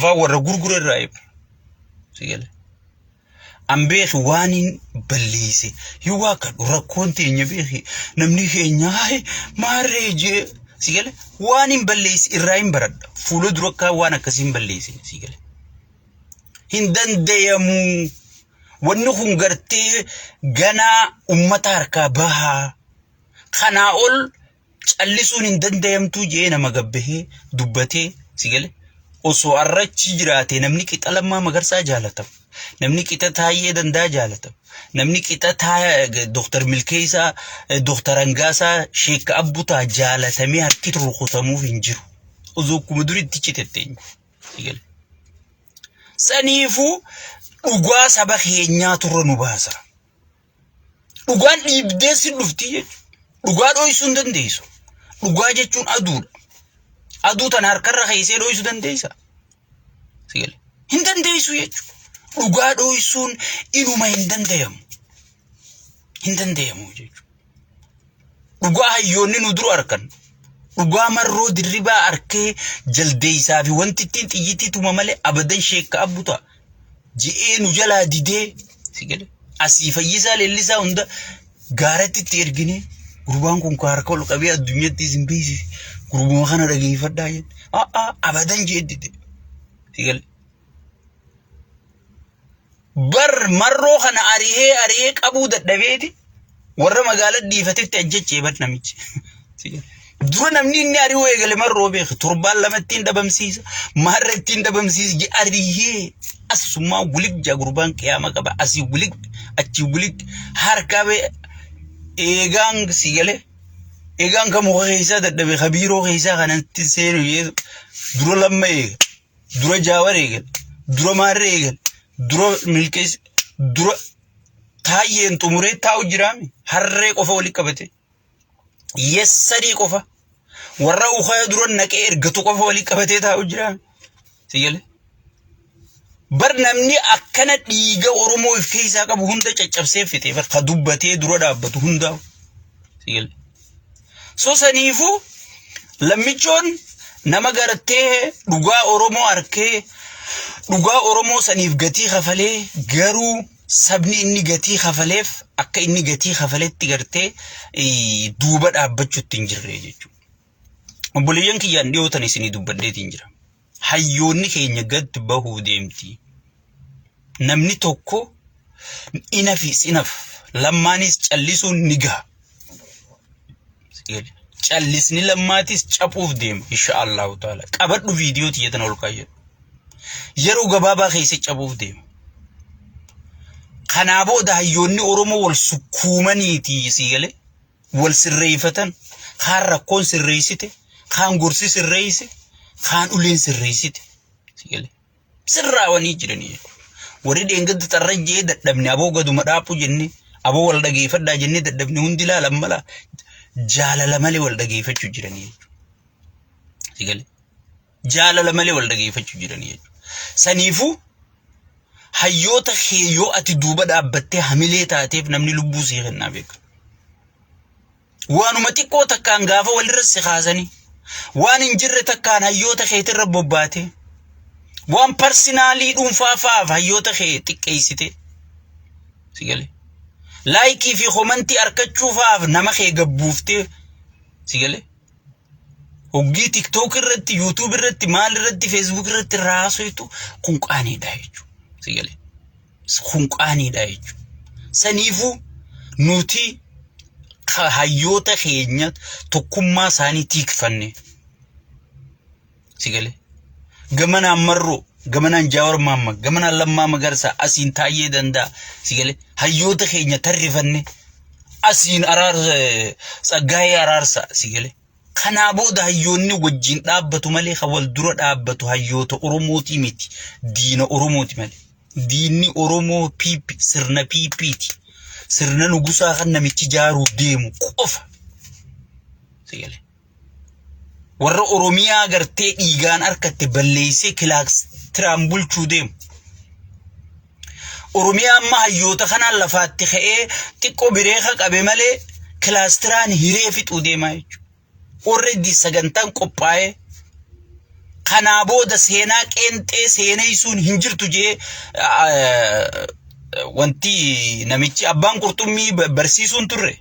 أنفا ورا غرغر الرأي سيقول أمبيخ وانين بليسي يواكد ركونتي نبيخي نمني خينياي ماريجي سيقول وانين بليسي الرأي برد فولو دروكا وانا كسين بليسي سيقول هندن ديامو ونخون غرتي غنا أمتا ركابها خناول تشالسون هندن ديامتو جينا مغبه دبتي سيقول osoo arrachi jiraate namni qixa lammaa magarsaa jaalatam namni qixa taayee dandaa jaalatam namni qixa taaya doktor milkeessa doktor Angaasa sheek abbutaa jaalatamee harki turqutamuuf hin jiru osoo kuma duritti citetteenyu sigal saniifu dhugaa saba keenyaa turra nu baasa dhugaan dhiibdee si dhufti jechuudha dhugaa dho'isuu hin dandeessu dhugaa jechuun aduudha aduu tan harkarra keessee dho'isuu dandeessa sigal hin dandeessu jechuudha dhugaa dho'isuun inuma hin dandeeyamu jechuudha dhugaa hayyoonni nu duru arkan dhugaa marroo dirribaa arkee jaldeessaa fi wanti ittiin xiyyitii tuma malee abadan sheekka abbuta ji'ee nu jalaa didee sigal asii fayyisaa leellisaa hunda gaaratti itti ergine gurbaan kun harka ol qabee addunyaatti isin beeksise gurbuma kana dhageeffadhaa jedhe abadan jeeddite sigal bar marroo kana arihee qabuu dadhabeeti warra magaalaa dhiifatetti ajjechee bad namichi sigal dura namni inni ari'uu eegale marroo beeku torbaan lamattiin dhabamsiisa maarra ittiin dhabamsiisa arihee asummaa wulig jaa gurbaan qiyaama qaba asii wulig achi wulig harkaa bee eegaan sigale eegaan kamu keessa dadhabe khabiiroo keessa kanatti seenu dura lamma eega dura jaawar eega dura maarre eega dura milkees dura taayeen tumuree taa'u jiraame harree qofa wali qabate yessadii qofa warra ukhaya dura naqee ergatu qofa wali qabatee taa'u jiraame sigale bar namni akkana dhiiga Oromoo if keessaa qabu hunda caccabsee fitee ka dubbatee dura dhaabbatu hundaa sigal so saniifu lammichoon nama gartee dhugaa Oromoo arkee dhugaa Oromoo saniif gatii kafalee garuu sabni inni gatii kafaleef akka inni gatii kafaletti gartee duuba dhaabbachuutti hin jirre jechuudha obboleeyyan kiyyaan dhiyootan isinii dubbadheetti hin jira hayyoonni keenya gad bahuu deemti namni tokko inaf lammaanis callisuun ni gaha callisni lammaatis capuuf deema inshallah taala qabadhu viidiyoo tiyyatan ol kaayedhu yeroo gabaabaa keessa capuuf deema kana booda hayyoonni Oromoo wal sukkuumaniiti sigale wal sirreeffatan kaan rakkoon sirreessite kaan gorsi sirreesse kaan uleen sirreessite sigale sirraawanii jiranii warri deengadda tarrajjee dadhabne aboo gaduma dhaapu jenne aboo wal dhageeffadhaa jenne dadhabne hundi ilaalan mala jaalala malee wal dhageeffachuu jiranii sigale jaalala malee wal dhageeffachuu jiranii saniifu hayyoota heeyyoo ati duuba dhaabbattee hamilee taateef namni lubbuu see kennaa beeka waanuma xiqqoo takkaan gaafa walirra si kaasanii waan hin jirre takkaan hayyoota keetirra bobbaate waan personaalii dhuunfaa faaf hayyoota kee xiqqeessite sigale laayikii fi komantii argachuufaaf nama kee gabbuuftee sigale hoggii TikTok irratti YouTube irratti maal irratti Facebook irratti raasoitu kun qaaniidha jechuudha sigale kun qaaniidha jechuudha saniifu nuti hayyoota keenya tokkummaa isaanii tiikfanne sigale gamanaan marroo gamanaan Jaawar Maamma gamanaan Lammaa Magarsaa asiin taayee danda'a sigale hayyoota keenya tarrifanne asiin araarsa Tsaggaayee Araarsaa sigale kana booda hayyoonni wajjin dhaabbatu malee wal dura dhaabbatu hayyoota Oromooti miti diina Oromooti malee diinni Oromoo piipi sirna piipiiti sirna nugusaa kan namichi jaaruu deemu qofa sigale warra Oromiyaa gartee dhiigaan harkatti balleessee kilaasteraan bulchuu deemu Oromiyaa amma hayyoota kanaan lafaatti ka'ee xiqqoo bireeka qabe malee kilaasteraan hiree fixuu deemaa jechuudha already sagantaan qophaa'ee Kana booda seenaa qeenxee seeneessuun hin jirtu jee wanti namichi abbaan qurxummii barsiisuun turre.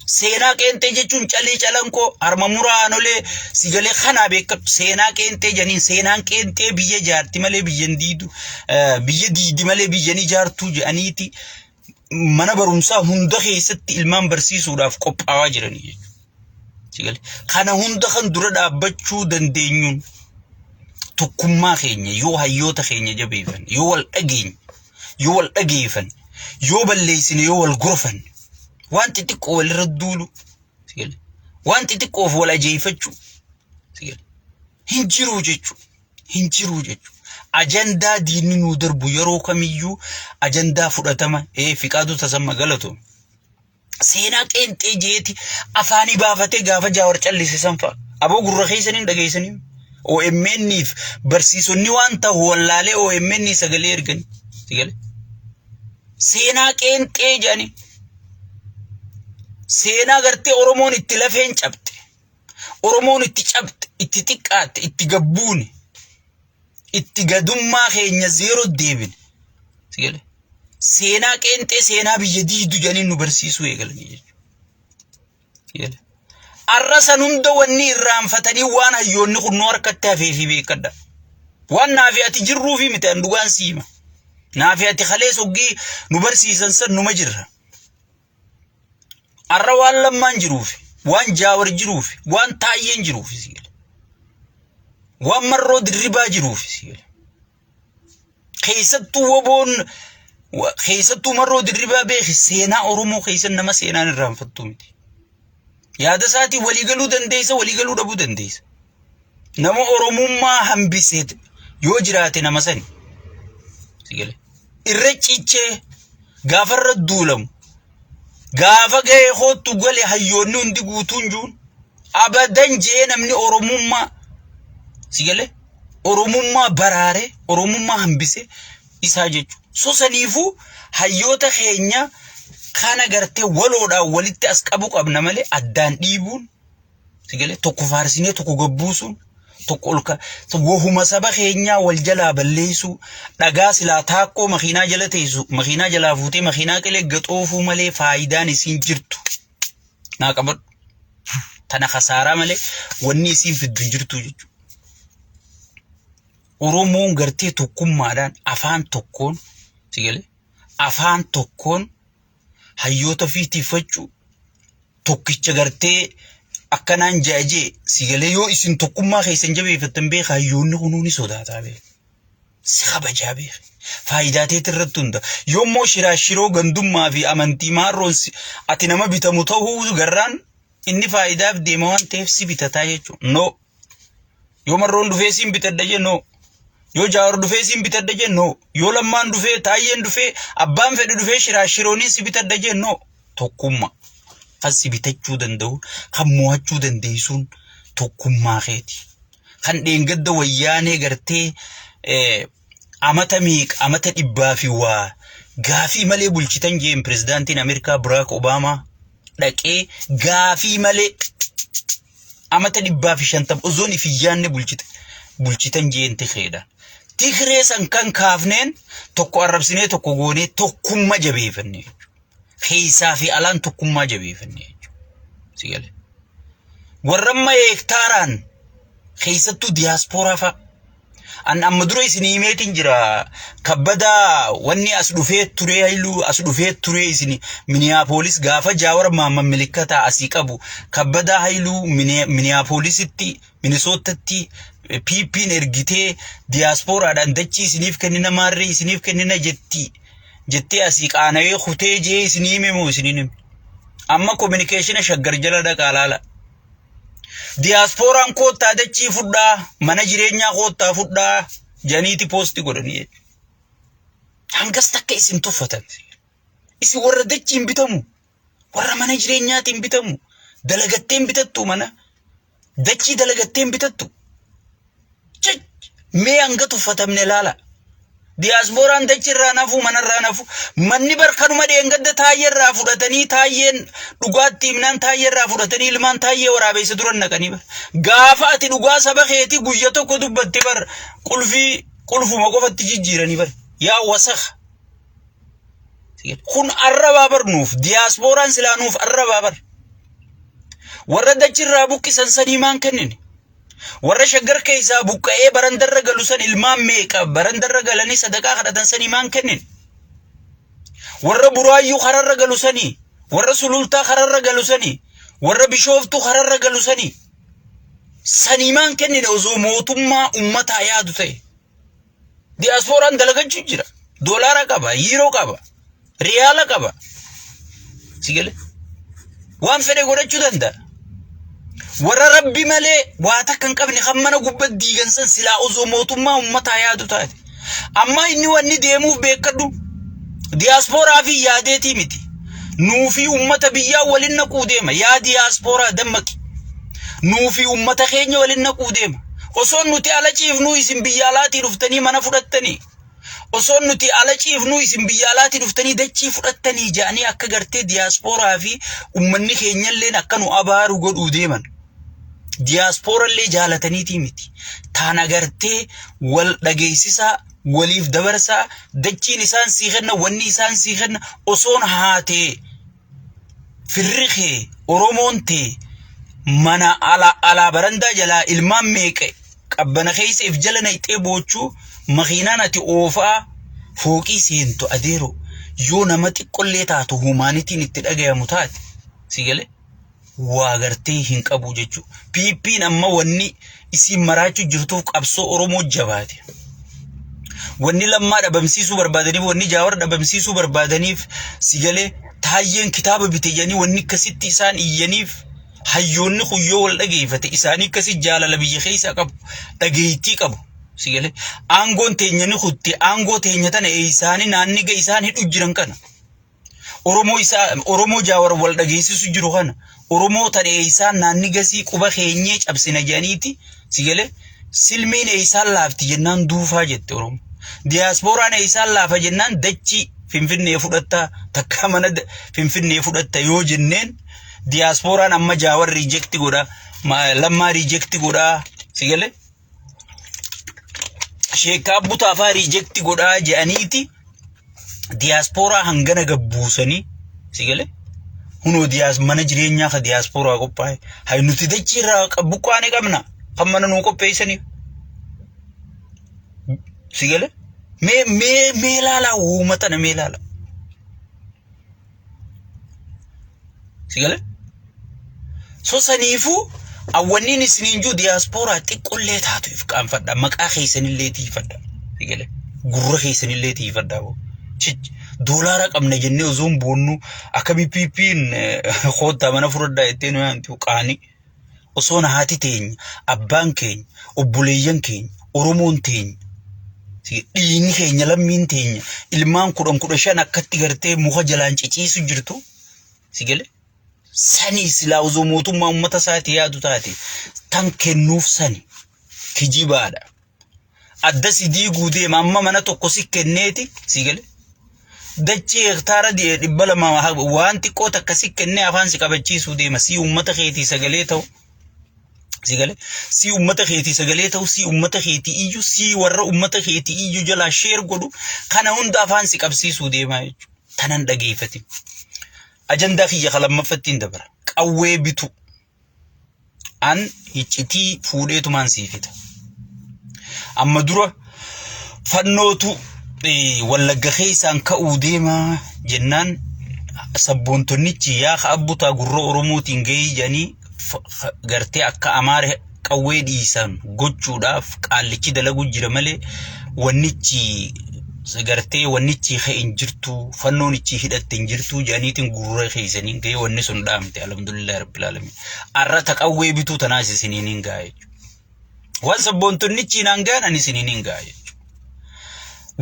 Seenaa qeenxee jechuun callee calankoo harma muraanolee sigalee kana beekatu seenaa qeenxee janiin seenaan qeenxee biyya jaarti malee biyyan diidu biyya diidi malee biyyan ijaartuu jedhaniiti mana barumsaa hunda keessatti ilmaan barsiisuudhaaf qophaa'aa jiranii jechuudha. Sigalee kana hunda kan dura dhaabbachuu dandeenyuun tokkummaa keenya yoo hayyoota keenya jabeeffan yoo wal dhageenya yoo wal dhageeffan yoo balleessine yoo wal gorfan wanti xiqqoo walirra duulu sigalee wanti xiqqoof wal ajeeffachuu sigalee hin jiru jechuudha. Ajandaa diinni nuu darbu yeroo kamiyyuu ajandaa fudhatama fiqaatu tasamma galatu seenaa qeenxee jeeti afaanii baafatee gaafa jaawar callise sanfa aboo gurra keessaniin dhageessanii OMN'if barsiisonni waan ta'u wallaalee OMN sagalee erganii sigalee seenaa qeenxee jedhanii seenaa gartee Oromoon itti lafeen cabte Oromoon itti cabte itti xiqqaatte itti gabbuune itti gadummaa keenya zeero deebine sigalee seenaa qeenxee seenaa biyya diidu jedhanii nu barsiisuu eegalanii jechuudha. Arrasan hunda wanni irraanfatanii waan hayyoonni kun nu harkatti hafee fi beekadha. Waan naafi ati jirruu fi miti dhugaan siima. Naafi ati kalee soggii nu barsiisan san numa jirra. Arra waan lammaan jiruufi waan jaawar jiruufi waan taayyeen jiruufi sigalee. Waan marroo dirribaa jiruufi sigalee. Keessattuu woboon keessattuu marroo dirribaa beeki seenaa Oromoo keessan nama seenaan irraanfattuu miti. Yaada isaatii waliigaluu dandeessa waliigaluu dhabuu dandeessa. Nama Oromummaa hambisee yoo jiraate nama sani sigalee irra cichee gaafarra duulamu gaafa ga'ee hoottu gale hayyoonni hundi guutuun juun abadan jee namni Oromummaa sigalee Oromummaa baraare Oromummaa hambise isaa jechuudha. So saniifuu hayyoota keenya kana gartee waloodhaan walitti as qabu qabna malee addaan dhiibuun sigalee tokko faarsinee tokko gabbuusuun tokko olka wohuma saba keenyaa wal jalaa balleessuu dhagaa silaa taakkoo makiinaa jala teessu makiinaa jalaa fuutee makiinaa qilee gaxoofuu malee faayidaan isiin jirtu naa qabadhu tana khasaaraa malee wanni isiin fiddu jirtu jechuudha. Oromoon gartee tokkummaadhaan afaan tokkoon sigalee afaan tokkoon hayyoota fiitiifachuu tokkicha gartee akkanaan jaajee sigalee yoo isin tokkummaa keessan jabeeffattan beeka hayyoonni kunuuni sodaataa beeka si kabajaa beeka faayidaa teet irratti hunda yoommoo shiraashiroo gandummaa fi amantii maarroon ati nama bitamu ta'uu garraan inni faayidaaf deema waan ta'eef si bitataa jechuudha. No yoo marroon dhufee siin bitadha jennoo yoo jaawar dhufee siin bitadha jennoo yoo lammaan dhufee taayyeen dhufee abbaan fedhe dhufee shiraashirooniin si bitadha jennoo tokkummaa kan si bitachuu danda'u kan mo'achuu dandeessuun tokkummaa keeti. Kan dheengadda wayyaanee gartee amata meeqa amata dhibbaa fi waa gaafii malee bulchitan jeen pirezidaantiin Ameerikaa Barack Obama dhaqee gaafii malee amata dhibbaa fi 50 ozoon ifiyyaanne bulchitan jeen Tigreedhaan. Tigree san kan kaafneen tokko arrabsinee tokko goonee tokkummaa jabeeffannee keessaa fi alaan tokkummaa jabeeffannee sigalee warramma hektaaraan keessattuu diiyaaspooraa fa'a an amma dura isinii meetiin jira kabbadaa wanni as dhufee ture hayluu as dhufee ture isinii Minneapolis gaafa jaawar maamman milikkata asii qabu kabbadaa hayluu Minneapolisitti Minnesootatti PP'n ergitee diiyaaspooraadhaan dachii isiniif kennina maarree isiniif kennina jettee asii qaanawee kutee jee isinii meemoo isinii amma communication shaggar jala dhaqaa laala. Diiyaasporaan koottaa dachii fudhaa mana jireenyaa koottaa fudhaa janiiti poosti godhanii hangas takka isin tuffatan isin warra dachiin bitamu warra mana jireenyaatiin bitamu dalagatteen bitattu mana dachii dalagatteen bitattu mee hanga tuffatamne laala diyaaspooraan dachirraa nafu manarraa nafu manni barkanuma dheengadda taayyeerraa fudhatanii taayyeen dhugaatti himnaan taayyeerraa fudhatanii ilmaan taayyee waraabessa duran naqanii bar gaafa ati dhugaa saba keetii guyya tokko dubbatti bar qulfuma qofatti jijjiiranii bar yaa wasakh kun arrabaa bar nuuf diyaaspooraan silaa nuuf arrabaa bar warra dachirraa buqqisan sanii maan kennine warra shaggar keessa buqqa'ee barandarra galu san ilmaan meeqa barandarra galanii sadaqaa kadhatan sanii maan kennine warra buraayyuu kararra galu sanii warra sulultaa kararra galu sanii warra bishooftuu kararra galu sanii maan kennine osoo mootummaa ummataa yaadu ta'e diyaaspooraan dalagachuu jira doolaara qaba yiiroo qaba riyaala qaba sigale waan fedhe godhachuu danda'a warra rabbi malee waa takka hin qabne hammana gubbatti diigansan silaa osoo mootummaa ummataa yaadu taate amma inni wanni deemuuf beekadhu diyaasporaa fi yaadeetii miti nuufi ummata biyyaa waliin naquu deema yaa diyaasporaa dammaqi nuufi ummata keenya waliin naquu deema osoo nuti ala ciifnu isin biyya alaatii dhuftanii mana fudhattanii osoo nuti ala ciifnu isin biyya alaatii dhuftanii dachii fudhattanii jaanii akka gartee diyaasporaa fi ummanni keenyalleen akka nu abaaru godhuu deeman diyaaspoorallee jaalataniitii miti taana gartee wal dhageessisaa waliif dabarsaa dachiin isaan sii kenna wanni isaan sii kenna osoon haatee firriqee oromoon tee mana ala barandaa jalaa ilmaan meeqa qabbana keessa if jala nayxee boochuu makiinaan ati oofaa fooqii seentu adeero yoo nama xiqqollee taatu humaanitiin itti dhagayamu taate sigale waa gartee hin qabu jechuu piippiin amma wanni isin maraachuu jirtuuf qabsoo oromoo jabaate wanni lammaa dhabamsiisuu barbaadaniif wanni jaawar dhabamsiisuu barbaadaniif sigale taayyeen kitaaba biteyanii wanni akkasitti isaan iyyaniif hayyoonni kuyyoo wal dhageeffate isaanii akkasi jaalala biyya keessa qabu dhageeytii qabu sigale aangoon teenyani kutti aangoo teenyatan isaanii naanniga isaan hidhu jiran kana oromoo jaawar wal dhageessisu jiru kana oromoo tane isaan naanniga sii quba keenyee cabsina janiiti sigale silmiin isaan laafti jennaan duufaa jette oromoo diyaaspooraan isaan laafa jennaan dachi finfinnee fudhatta takka mana finfinnee fudhatta yoo jenneen diyaaspooraan amma jaawar reject godha lammaa reject godha sigale sheekaa butaafaa reject godha je'aniiti diyaaspoora hangana gabbuusanii sigale huno mana jireenyaa ka diyaaspoora qophaa'e hay nuti dachiirraa buqqaane qabna kan mana nuu qopheessaniif sigale mee laala uumatana mee laala sigale so saniifu awwanniin isiniin juu diyaaspoora xiqqollee taatuuf qaanfadha maqaa keessanillee tiifadha sigale gurra keessanillee tiifadha doolaara qabna jennee ozoon boonnu akka piippiin khoota mana furdaa ittiin waanti qaani osoon haati teenya abbaan keenya obboleeyyan keenya oromoon teenya dhiinni keenya lammiin teenya ilmaan 15 akkatti gartee muka jalaan ciciisu jirtu sigale sani silaa ozoo mootummaa ummata isaati yaadu taate tan kennuuf sani kijibaadha adda sidii guudee amma mana tokko si kenneeti sigale dachi hektaara dhibba lama waan xiqqoo takka si kennee afaan si qabachiisuu deema si ummata keetii sagalee ta'u sigale si ummata keetii sagalee ta'u si ummata keetii iyyu si warra ummata keetii iyyu jalaa sheer godhu kana hunda afaan si qabsiisuu deema jechuudha tanan dhageeffati ajandaa kiyya kalammafattiin dabara qawwee bitu an iccitii fuudheetumaan siifita amma dura fannootu wallagga keessaan ka'uu deema jennaan sabboontonnichi yaa abbutaa gurra oromootiin gahii janii gartee akka amaare qawwee dhiisan gochuudhaaf qaallichi dalagu jira malee wannichi gartee wannichi hin jirtu fannoonichi hidhatte hin jirtu janiitiin gurra keessaniin gahee wanni sun dhaamte alhamdulillah rabbil alamin arrata qawwee bituu tanaas isiniin hin gaa'e waan sabboontonnichi naan gaanan isiniin hin gaa'e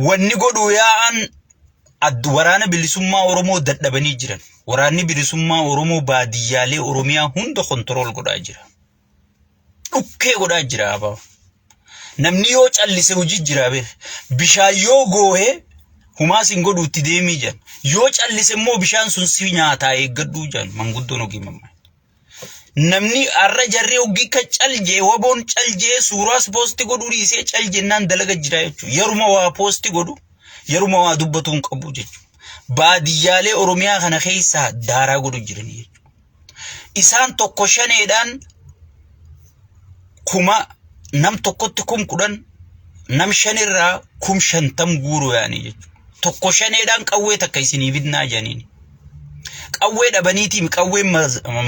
wanni godhu yaa'an waraana bilisummaa oromoo dadhabanii jiran waraanni bilisummaa oromoo baadiyyaalee oromiyaa hunda kontrol godhaa jira dhukkee godhaa jira abaa namni yoo callise hojii jira beek bishaan yoo goohee humaa sin godhuutti deemii jan yoo callise immoo bishaan sun si nyaataa eeggadhuu jan manguddoon ogii mammaa namni arra jarree ogii ka caljee waboon caljee suuraas poosti godhuu dhiisee caljennaan dalaga jira jechuudha yeruma waa poosti godhu yeruma waa dubbatuun qabu jechuudha baadiyyaalee oromiyaa kana keessaa daaraa godhu jiranii jechuudha isaan tokko shaneedhaan kuma nam tokkotti kum kudhan nam shanirraa kum shantam guuru yaanii jechuudha tokko shaneedhaan qawwee takka isinii bidnaa janiini qawwee dhabaniitiin qawwee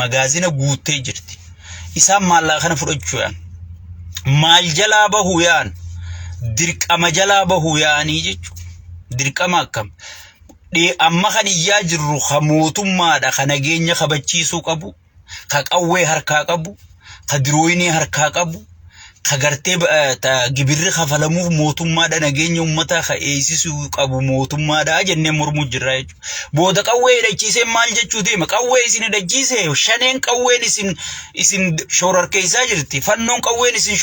magaazina guuttee jirti isaan maallaa kana fudhachuu yaan maal jalaa bahuu yaan dirqama jalaa bahuu yaanii jechuudha dirqama akkam amma kan iyyaa jirru ka mootummaadha ka nageenya kabachiisuu qabu ka qawwee harkaa qabu ka dirooyinii harkaa qabu ka gartee gibirri kafalamuuf mootummaadha nageenya ummataa ka eeysisuu qabu mootummaadha jennee mormuu jirra jechuudha booda qawwee hidhachiisee maal jechuu deema qawwee isin hidhachiisee shaneen qawween isin shoorarkeessaa jirti fannoon qawween isin